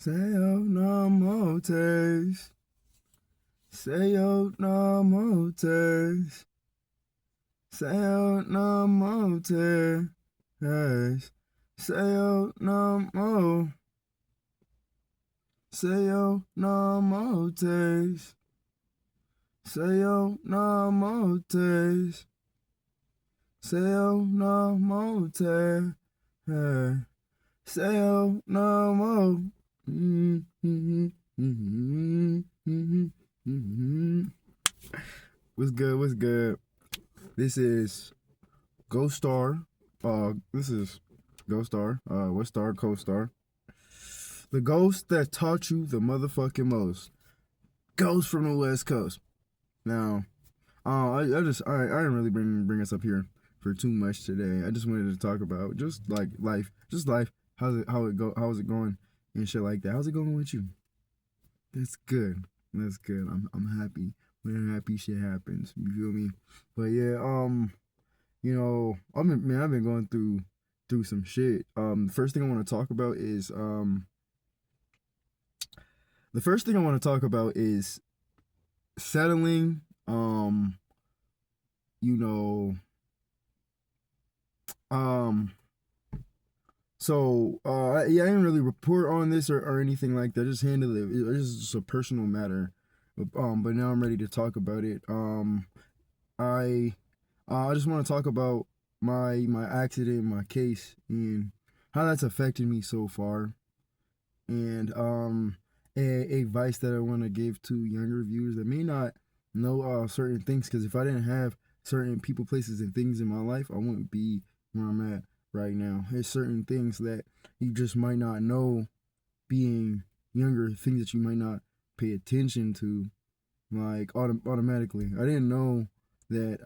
Say your no more taste. Say your no more taste. Say your no more taste. Say your no more. Say your no more taste. Say your no more taste. Say your no more taste. Say your no more. What's good? What's good? This is ghostar. This is ghostar. What star? Co-star. The ghost that taught you the motherfucking most. Ghost from the West Coast. Now, I didn't really bring us up here for too much today. I just wanted to talk about just like life, just life. How's it going, and shit like that. How's it going with you? That's good. That's good. I'm happy when happy shit happens. You feel me? But yeah, I've been going through some shit. The first thing I want to talk about is settling. You know, um, yeah, I didn't really report on this or anything like that. I just handled it. It's just a personal matter. But now I'm ready to talk about it. I I just want to talk about my accident, my case, and how that's affected me so far. And advice that I want to give to younger viewers that may not know certain things. Because if I didn't have certain people, places, and things in my life, I wouldn't be where I'm at right now. There's certain things that you just might not know, being younger, things that you might not pay attention to, like automatically. I didn't know that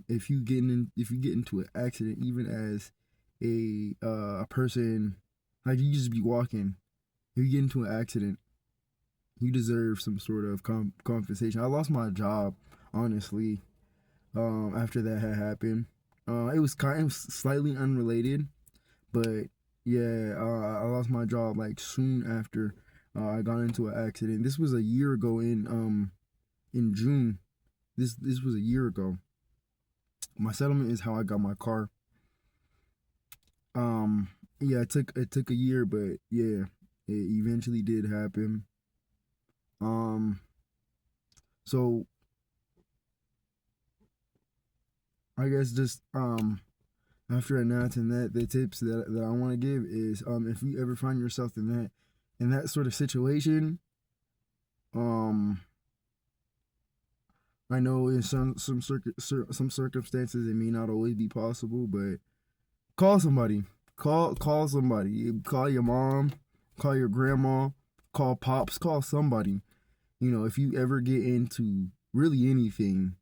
if you get into an accident, even as a person, like you just be walking, if you get into an accident, you deserve some sort of compensation. I lost my job, honestly, after that had happened. It was kind of slightly unrelated, but yeah, I lost my job like soon after I got into an accident. This was a year ago in June. This was a year ago. My settlement is how I got my car. Um, yeah, it took a year, but yeah, it eventually did happen. Um, so I guess just after announcing that, the tips that I want to give is if you ever find yourself in that sort of situation, um I know in some circumstances it may not always be possible, but call somebody. Call somebody. Call your mom, call your grandma, call pops, call somebody. If you ever get into really anything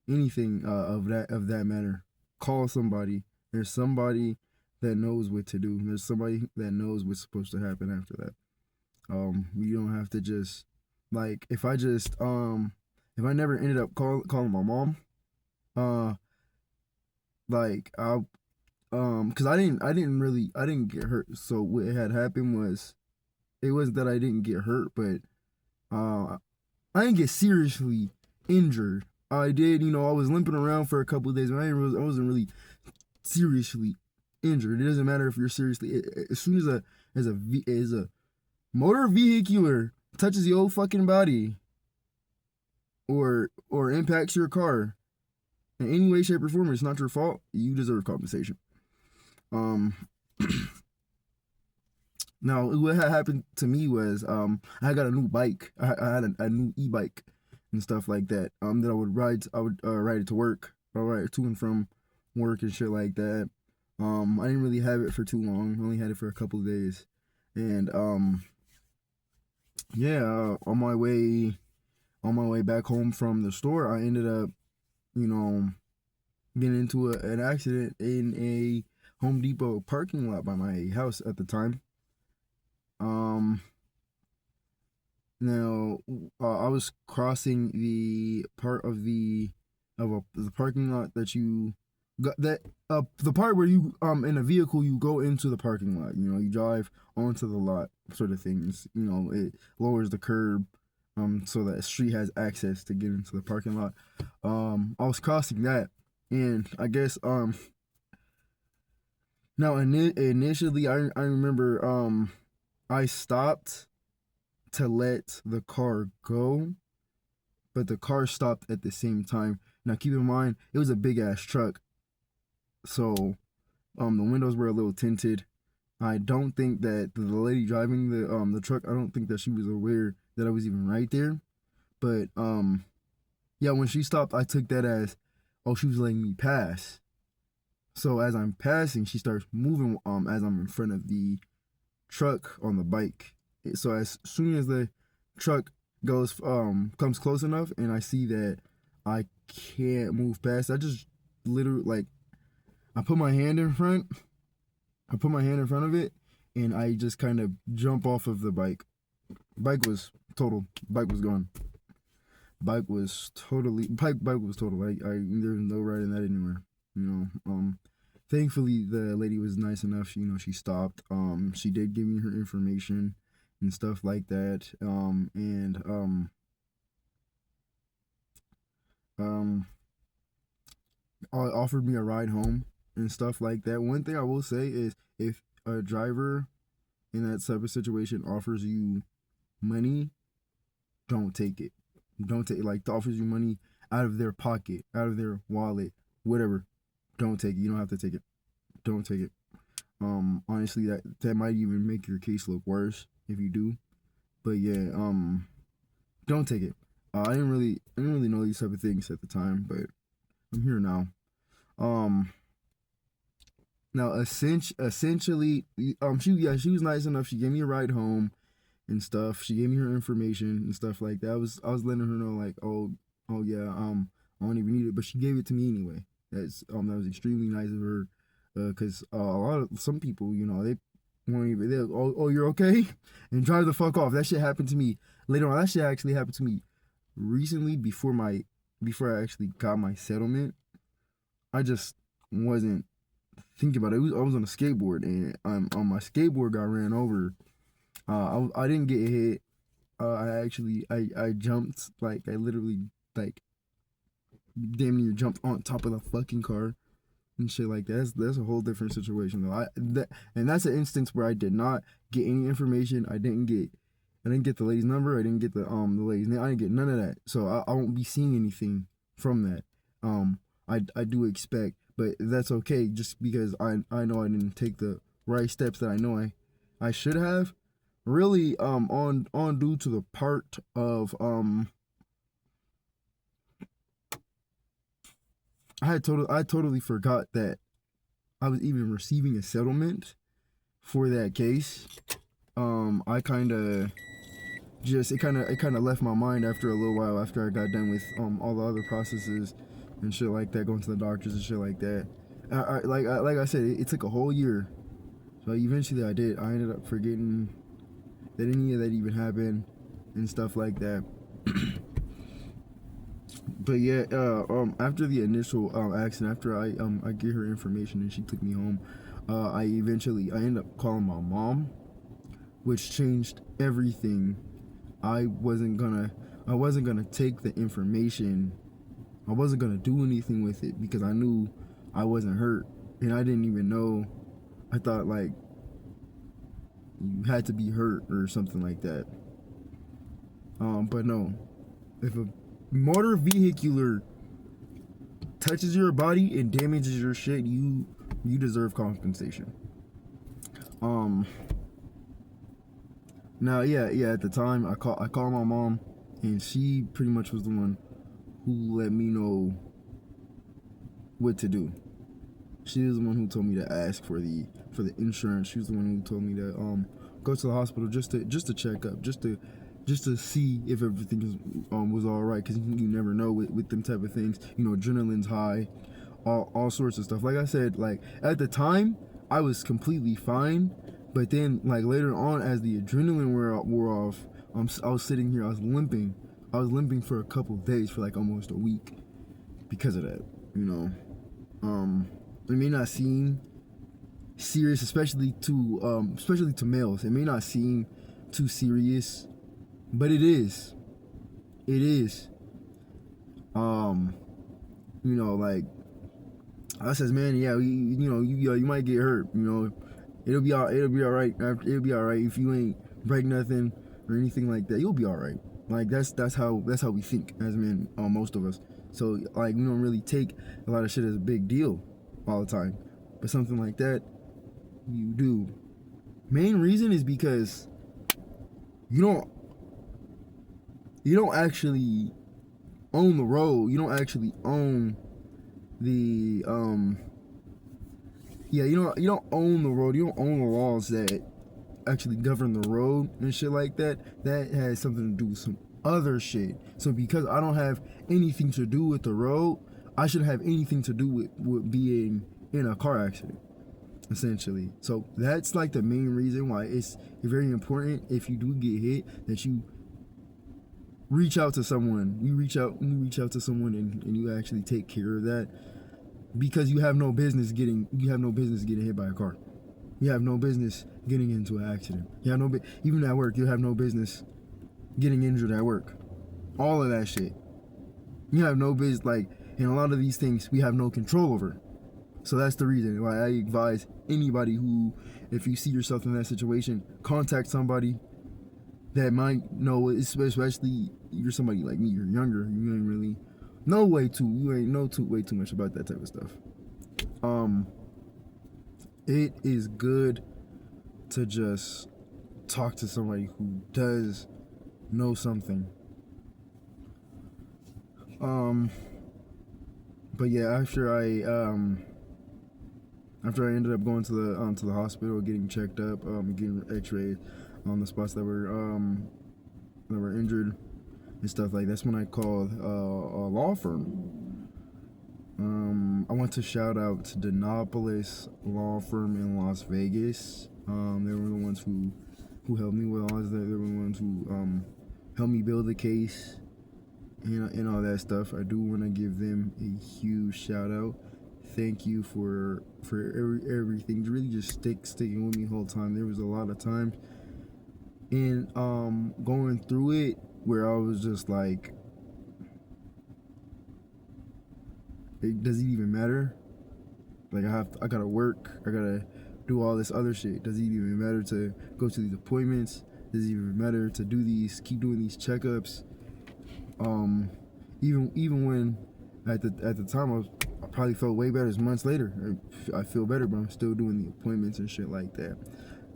of that matter, call somebody. There's somebody that knows what to do. There's somebody that knows what's supposed to happen after that. You don't have to just, like, if I never ended up calling my mom, uh like because I didn't get hurt. So what had happened was, it wasn't that I didn't get hurt, but I didn't get seriously injured. I did, I was limping around for a couple of days, but I wasn't really seriously injured. It doesn't matter if you're seriously, as soon as a motor vehicular touches your whole fucking body, or impacts your car in any way, shape, or form, it's not your fault. You deserve compensation. Um, Now what had happened to me was I got a new bike. I had a new e-bike and stuff like that. That I would ride. I would ride it to work. I would ride it to and from work and shit like that. I didn't really have it for too long. I only had it for a couple of days, and yeah, on my way back home from the store, I ended up, you know, getting into an accident in a Home Depot parking lot by my house at the time. Um, Now, I was crossing the part of the parking lot that you that the part where you in a vehicle you go into the parking lot. You know, you drive onto the lot, sort of things. You know, it lowers the curb, so that the street has access to get into the parking lot. I was crossing that, and I guess now initially I remember I stopped to let the car go, but the car stopped at the same time. Now keep in mind it was a big ass truck, so the windows were a little tinted. I don't think that the lady driving the truck, I don't think that she was aware that I was even right there. But yeah, when she stopped, I took that as, oh, she was letting me pass. So as I'm passing, she starts moving as I'm in front of the truck on the bike. So as soon as the truck comes close enough and I see that I can't move past, I just literally like I put my hand in front. I put my hand in front of it and I just kind of jump off of the bike. Bike was total. Bike was gone. Bike was total. There's no riding that anywhere. You know. Thankfully the lady was nice enough. You know, she stopped. She did give me her information and stuff like that. And offered me a ride home and stuff like that. One thing I will say is if a driver in that type of situation offers you money, don't take it. Don't take it. Like offers you money out of their pocket, out of their wallet, whatever. Don't take it. You don't have to take it. Don't take it. Honestly, that might even make your case look worse if you do. But yeah, don't take it. I didn't really know these type of things at the time, but I'm here now. Um, Now essentially, she was nice enough. She gave me a ride home and stuff. She gave me her information and stuff like that. I was letting her know like, oh yeah, I don't even need it, but she gave it to me anyway. That was extremely nice of her, cause some people, you know, they won't even oh you're okay, and drive the fuck off. That shit happened to me later on. That shit actually happened to me recently before I actually got my settlement. I just wasn't thinking about it. I was on a skateboard and my skateboard got ran over. I didn't get hit. I jumped, like I literally like damn near jumped on top of the fucking car and shit like that. That's a whole different situation though. And that's an instance where I did not get any information. I didn't get the lady's number. I didn't get the lady's name. I didn't get none of that. So I won't be seeing anything from that. I do expect, but that's okay. Just because I know I didn't take the right steps that I know I should have. Really, on due to the part of I totally forgot that I was even receiving a settlement for that case. I kind of just it kind of left my mind after a little while after I got done with all the other processes and shit like that, going to the doctors and shit like that. Like I said, it took a whole year. So eventually I did. I ended up forgetting that any of that even happened and stuff like that. But yeah, after the initial accident, after I get her information and she took me home, I ended up calling my mom, which changed everything. I wasn't gonna take the information. I wasn't gonna do anything with it because I knew I wasn't hurt, and I didn't even know. I thought like you had to be hurt or something like that. But no, if a motor vehicular touches your body and damages your shit, you deserve compensation. Um. Now, yeah. At the time, I called my mom, and she pretty much was the one who let me know what to do. She was the one who told me to ask for the insurance. She was the one who told me to go to the hospital just to check up, just to see if everything was all right, because you never know with them type of things. You know, adrenaline's high, all sorts of stuff. Like I said, like at the time, I was completely fine, but then like later on, as the adrenaline wore off, I was sitting here, I was limping. I was limping for a couple of days, for like almost a week, because of that. You know. It may not seem serious, especially to males. It may not seem too serious, but it is. It is. Um, like I says, man, yeah, you might get hurt. It'll be all right. It'll be all right if you ain't break nothing or anything like that. You'll be all right. Like that's how we think as men, most of us. So like we don't really take a lot of shit as a big deal all the time, but something like that, you do. Main reason is because you don't actually own the road. You don't actually own the you don't own the road. You don't own the laws that actually govern the road and shit like that. That has something to do with some other shit. So because I don't have anything to do with the road, I shouldn't have anything to do with being in a car accident, essentially. So that's like the main reason why it's very important, if you do get hit, that you reach out to someone. You reach out to someone and you actually take care of that, because you have no business getting hit by a car. You have no business getting into an accident. You have even at work, you have no business getting injured at work. All of that shit. You have no business, and a lot of these things we have no control over. So that's the reason why I advise anybody who, if you see yourself in that situation, contact somebody that might know, especially you're somebody like me, you're younger, you ain't really know way too much about that type of stuff. It is good to just talk to somebody who does know something. But yeah, after I ended up going to the hospital, getting checked up, getting X-rays on the spots that were injured and stuff like that's when I called a law firm. I want to shout out to Denopolis Law Firm in Las Vegas. They were the ones who helped me with all that. They were the ones who helped me build the case and all that stuff. I do want to give them a huge shout out. Thank you for everything. Really just sticking with me the whole time. There was a lot of times in going through it where I was just like, does it even matter? Like I gotta work. I gotta do all this other shit. Does it even matter to go to these appointments? Does it even matter to keep doing these checkups? Even when at the time I probably felt way better. It's months later. I feel better, but I'm still doing the appointments and shit like that.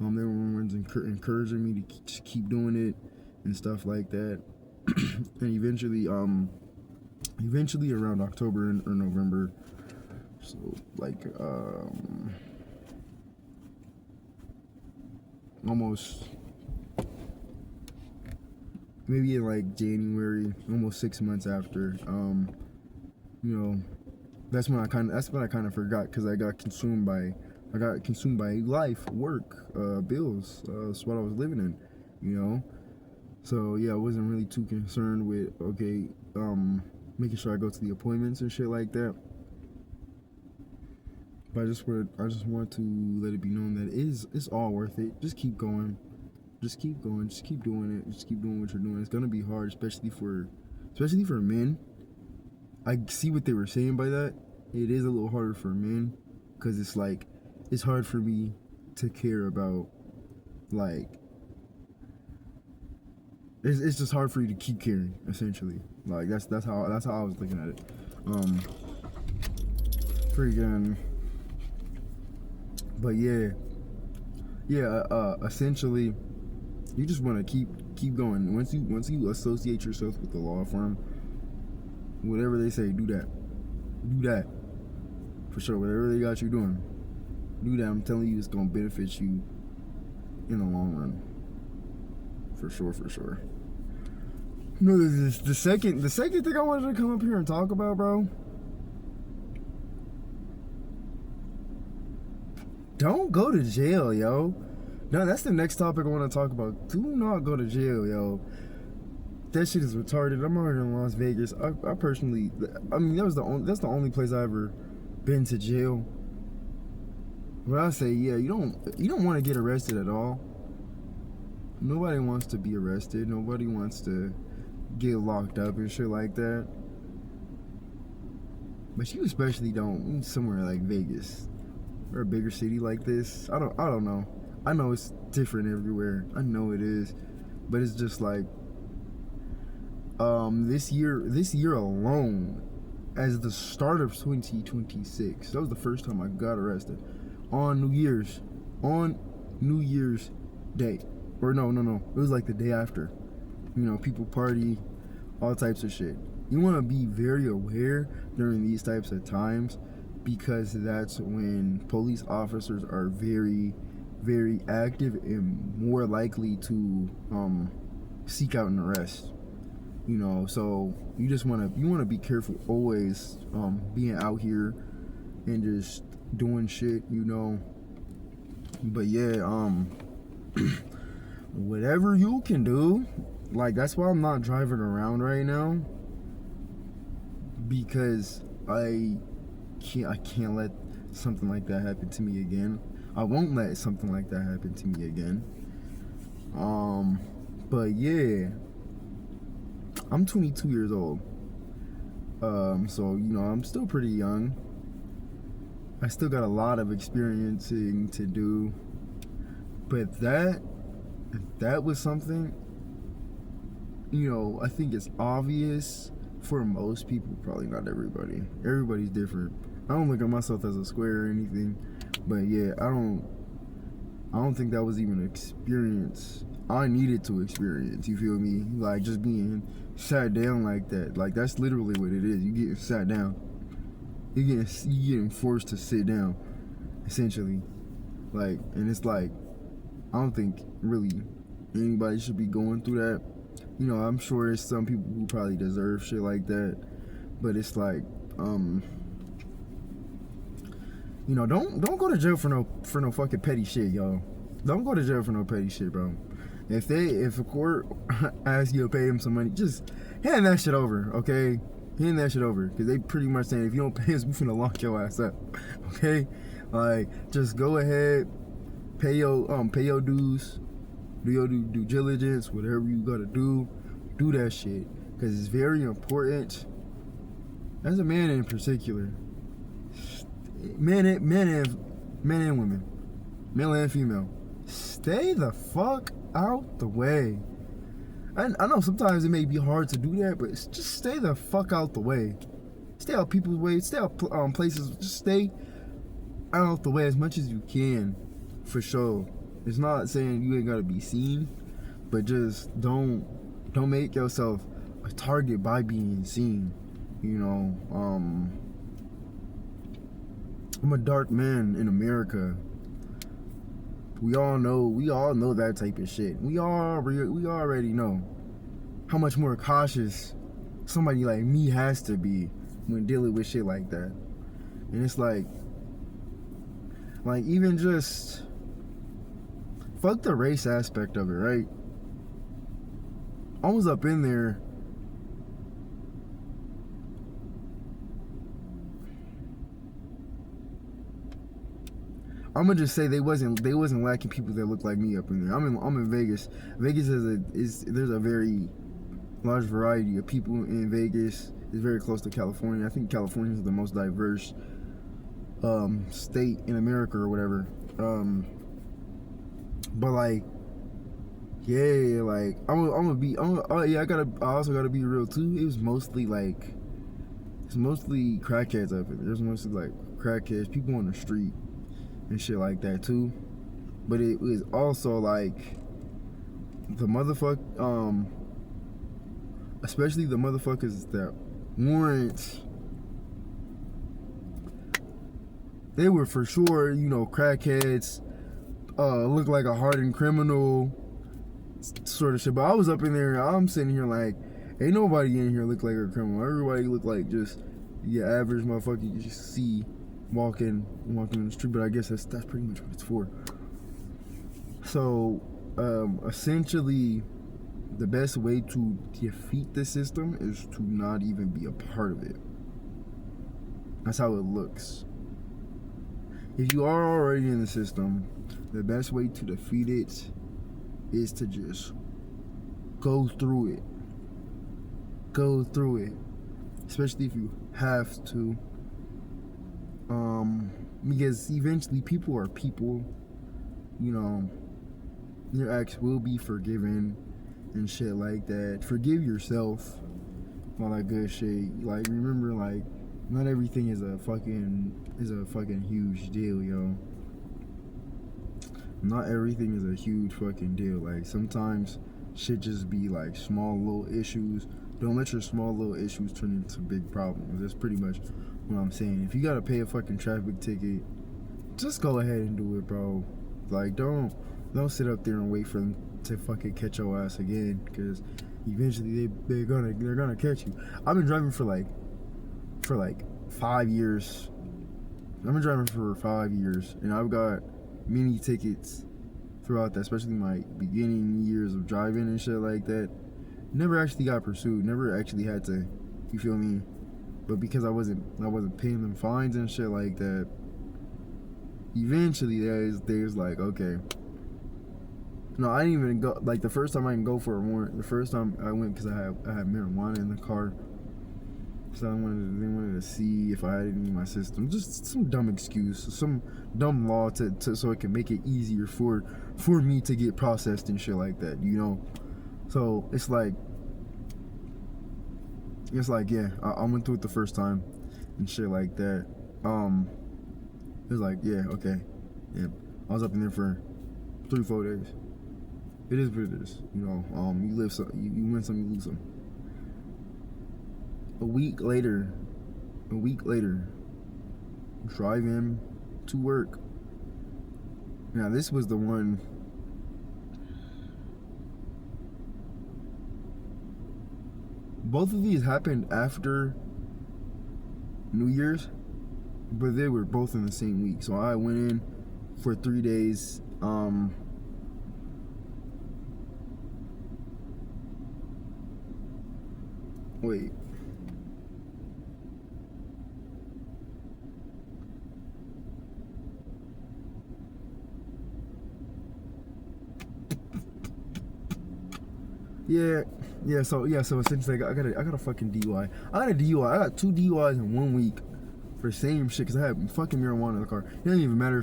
They were ones encouraging me to just keep doing it and stuff like that. And eventually around October or November, so almost maybe in January, almost 6 months after, that's when I kind of forgot, because I got consumed by life, work, bills. That's what I was living in, So yeah, I wasn't really too concerned with making sure I go to the appointments and shit like that. But I just want to let it be known that it's all worth it. Just keep going. Just keep going. Just keep doing it. Just keep doing what you're doing. It's gonna be hard, especially for men. I see what they were saying by that. It is a little harder for men, because it's hard for me to care about it's just hard for you to keep caring, essentially. That's how I was looking at it. Freaking. But essentially, you just want to keep going. Once you associate yourself with the law firm, whatever they say, do that for sure. Whatever they got you doing, do that. I'm telling you, it's gonna benefit you in the long run, for sure. The second thing I wanted to come up here and talk about, bro. Don't go to jail, yo. No, that's the next topic I want to talk about. Do not go to jail, yo. That shit is retarded. I'm out here in Las Vegas. I personally, that's the only place I ever been to jail. But I say, yeah, you don't want to get arrested at all. Nobody wants to be arrested. Nobody wants to get locked up and shit like that. But you especially don't somewhere like Vegas or a bigger city like this. I don't know. I know it's different everywhere. I know it is. But it's just like this year alone, as the start of 2026, that was the first time I got arrested on New Year's Day. Or no, it was like the day after. You know, people party, all types of shit. You want to be very aware during these types of times, because that's when police officers are very, very active and more likely to seek out an arrest. You know, so you want to be careful always, being out here and just doing shit, you know. But yeah, whatever you can do, like, that's why I'm not driving around right now, because I can't let something like that happen to me again. I won't let something like that happen to me again. But yeah, I'm 22 years old. So, you know, I'm still pretty young. I still got a lot of experiencing to do. But that was something, you know, I think it's obvious for most people, probably not everybody. Everybody's different. I don't look at myself as a square or anything, but yeah, I don't think that was even an experience I needed to experience. You feel me? Like, just being sat down like that. Like, that's literally what it is. You getting sat down. You getting forced to sit down, essentially. Like, and it's like, I don't think really anybody should be going through that. You know, I'm sure there's some people who probably deserve shit like that, but it's like, you know, don't go to jail for no fucking petty shit, y'all. Don't go to jail for no petty shit, bro. If a court asks you to pay them some money, just hand that shit over, okay? Hand that shit over, because they pretty much saying, if you don't pay us, we finna lock your ass up, okay? Like, just go ahead, pay your dues, do your due diligence, whatever you gotta do that shit, because it's very important. As a man in particular, men and women, male and female, stay the fuck out the way. I know sometimes it may be hard to do that, but just stay the fuck out the way. Stay out people's way. Stay out places. Just stay out the way as much as you can, for sure. It's not saying you ain't gotta be seen, but just don't make yourself a target by being seen. You know, I'm a dark man in America. We all know that type of shit. We already know how much more cautious somebody like me has to be when dealing with shit like that. And it's like even just fuck the race aspect of it, right? I was up in there. I'm gonna just say they wasn't lacking people that look like me up in there. I'm in Vegas. Vegas there's a very large variety of people in Vegas. It's very close to California. I think California is the most diverse state in America or whatever. But like, yeah, like I also gotta be real too. It's mostly crackheads up there. There's mostly like crackheads, people on the street and shit like that too. But it was also like the especially the motherfuckers that weren't, they were for sure, you know, crackheads, look like a hardened criminal sort of shit. But I was up in there, I'm sitting here like, ain't nobody in here look like a criminal. Everybody look like just your average motherfucker you just see walking in the street. But I guess that's pretty much what it's for. So essentially the best way to defeat the system is to not even be a part of it. That's how it looks. if you are already in the system, the best way to defeat it is to just go through it. Go through it. Especially if you have to. Because eventually people are people. You know, your ex will be forgiven and shit like that. Forgive yourself. All that good shit. Like, remember, like, not everything is a fucking huge deal, yo. Not everything is a huge fucking deal. Like, sometimes shit just be like small little issues. Don't let your small little issues turn into big problems. That's pretty much what I'm saying. If you gotta pay a fucking traffic ticket, just go ahead and do it, bro. Like, don't sit up there and wait for them to fucking catch your ass again, because eventually they're gonna catch you. I've been driving for like 5 years. I've been driving for 5 years, and I've got many tickets throughout that, especially my beginning years of driving and shit like that. Never actually got pursued. Never actually had to. You feel me? But because I wasn't paying them fines and shit like that, eventually there's like, okay. No, I didn't even go. Like, the first time I didn't go for a warrant. The first time I went because I had marijuana in the car. So they wanted to see if I had any in my system. Just some dumb excuse, some dumb law to so it can make it easier for me to get processed and shit like that, you know. So it's like yeah, I went through it the first time and shit like that. It was like, yeah, okay, yeah. I was up in there for 3-4 days. It is what it is, you know. You live some, you win some, you lose some. A week later, driving to work. Now, this was the one. Both of these happened after New Year's, but they were both in the same week. So I went in for 3 days. Wait. So essentially, I got a fucking DUI. I got a DUI. I got 2 DUIs in 1 week for the same shit, because I had fucking marijuana in the car. It don't even matter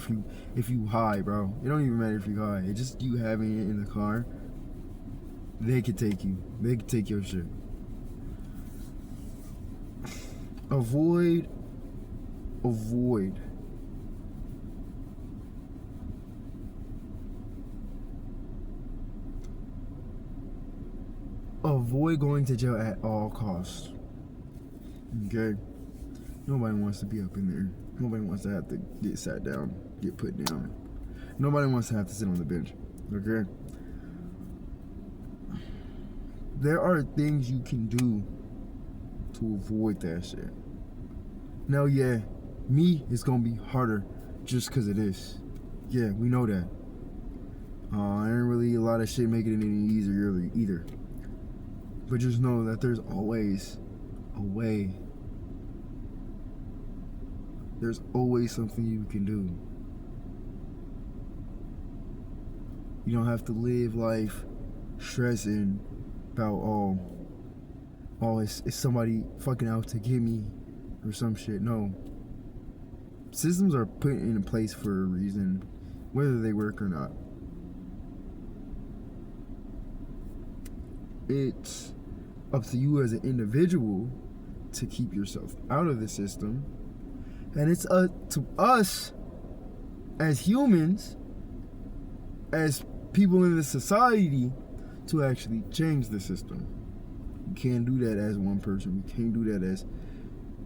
if you high, bro. It don't even matter if you high. It's just you having it in the car. They could take you. They could take your shit. Avoid. Avoid going to jail at all costs. Okay? Nobody wants to be up in there. Nobody wants to have to get sat down, get put down. Nobody wants to have to sit on the bench. Okay? There are things you can do to avoid that shit. Now, yeah, me, it's gonna be harder just because it is. Yeah, we know that. Ain't really a lot of shit making it any easier either. But just know that there's always a way. There's always something you can do. You don't have to live life stressing about, it's somebody fucking out to get me or some shit. No. Systems are put in place for a reason, whether they work or not. It's up to you as an individual to keep yourself out of the system, and it's up to us as humans, as people in the society, to actually change the system. You can't do that as one person. You can't do that as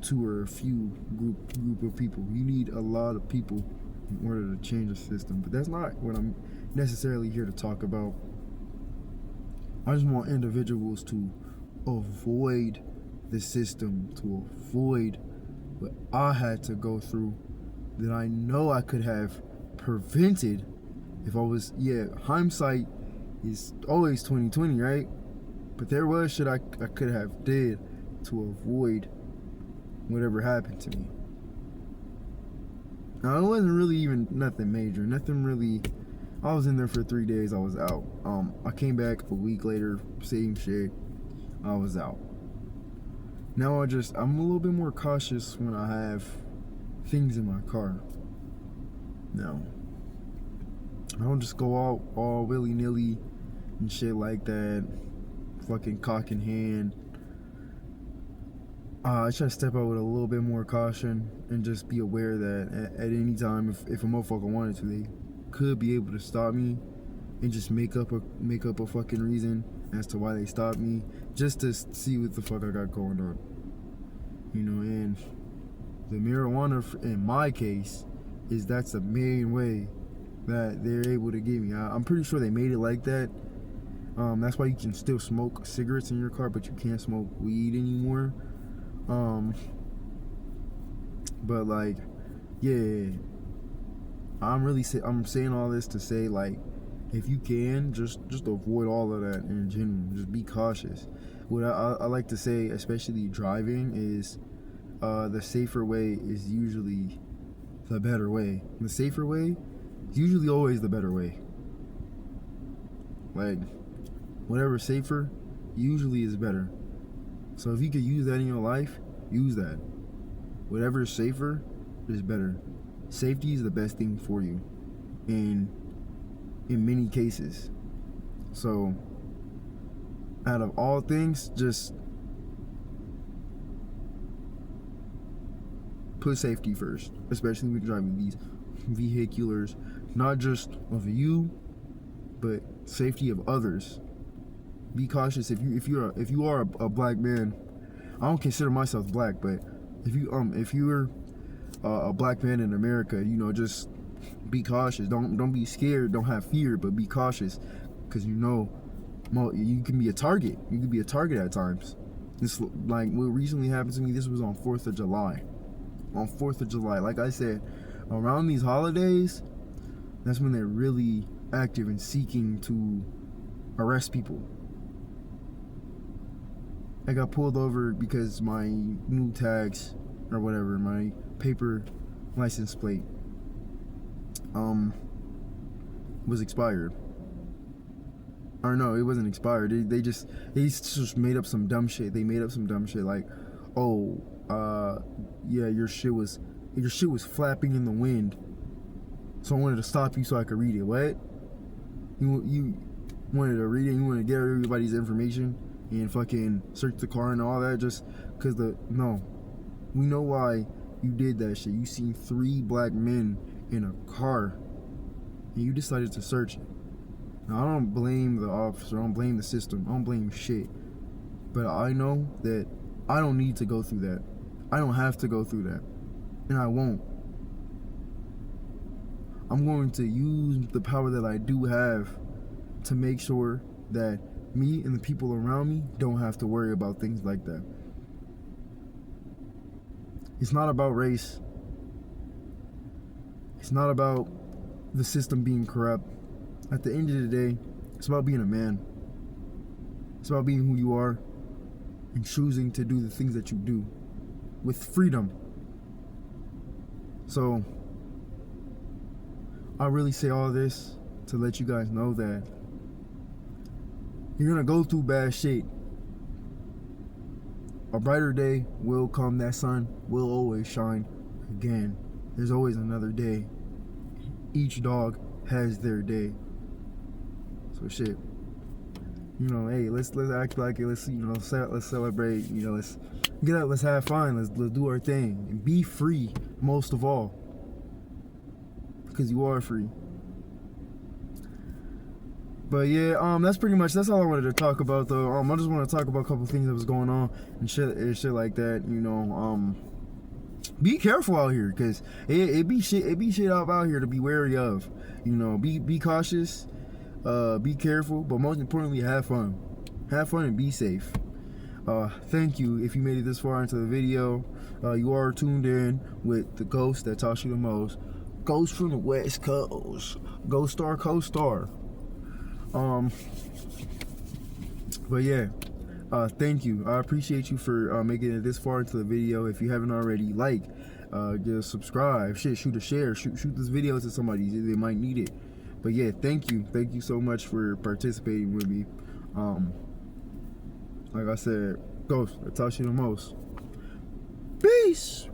2 or a few group of people. You need a lot of people in order to change the system. But that's not what I'm necessarily here to talk about. I just want individuals to avoid the system, to avoid what I had to go through that I know I could have prevented if I was, hindsight is always 20/20, right? But there was shit I could have did to avoid whatever happened to me. Now, it wasn't really even nothing major, nothing really. I was in there for 3 days. I was out. I came back a week later, same shit. I was out. Now I'm a little bit more cautious when I have things in my car. Now, I don't just go out all willy-nilly and shit like that, fucking cock in hand. I try to step out with a little bit more caution and just be aware that at any time, if a motherfucker wanted to, they could be able to stop me and just make up a fucking reason as to why they stopped me, just to see what the fuck I got going on. You know, and the marijuana, in my case, that's the main way that they're able to get me. I'm pretty sure they made it like that. That's why you can still smoke cigarettes in your car, but you can't smoke weed anymore. But like, yeah, I'm saying all this to say, like, if you can, just avoid all of that in general. Just be cautious. What I like to say, especially driving, is the safer way is usually the better way. The safer way is usually always the better way. Like, whatever's safer usually is better. So if you could use that in your life, use that. Whatever is safer is better. Safety is the best thing for you in many cases. So out of all things, just put safety first, especially when you're driving these vehiculars, not just of you, but safety of others. Be cautious. If you are a black man, I don't consider myself black, but if you're a black man in America, you know, just be cautious. Don't be scared. Don't have fear, but be cautious, because you know, you can be a target. You can be a target at times. This, like what recently happened to me. This was on 4th of July. On 4th of July, like I said, around these holidays, that's when they're really active in seeking to arrest people. I got pulled over because my new tags, or whatever, my paper license plate was expired. Or no, it wasn't expired. They just made up some dumb shit. They made up some dumb shit like, oh, yeah, your shit was flapping in the wind, so I wanted to stop you so I could read it. What? You wanted to read it? You wanted to get everybody's information and fucking search the car and all that just because no. We know why you did that shit. You seen 3 black men in a car and you decided to search it. Now, I don't blame the officer. I don't blame the system. I don't blame shit. But I know that I don't need to go through that. I don't have to go through that. And I won't. I'm going to use the power that I do have to make sure that me and the people around me don't have to worry about things like that. It's not about race. It's not about the system being corrupt. At the end of the day, it's about being a man. It's about being who you are and choosing to do the things that you do with freedom. So, I really say all this to let you guys know that you're gonna go through bad shit. A brighter day will come. That sun will always shine again. There's always another day. Each dog has their day. So shit, you know, hey, let's act like it. Let's, you know, let's celebrate. You know, let's get out. Let's have fun. Let's do our thing and be free, most of all, because you are free. But yeah, that's pretty much, that's all I wanted to talk about though. I just want to talk about a couple things that was going on and shit like that. You know, be careful out here, cause it be shit out here to be wary of. You know, be cautious, be careful, but most importantly, have fun and be safe. Thank you if you made it this far into the video. You are tuned in with the ghost that taught you the most. Ghost from the West Coast. Ghostar, co-star. But yeah, thank you. I appreciate you for making it this far into the video. If you haven't already, like, Just subscribe, shit, shoot a share, shoot this video to somebody, they might need it. But yeah, thank you so much for participating with me. Like I said, Ghost, I taught you the most. Peace.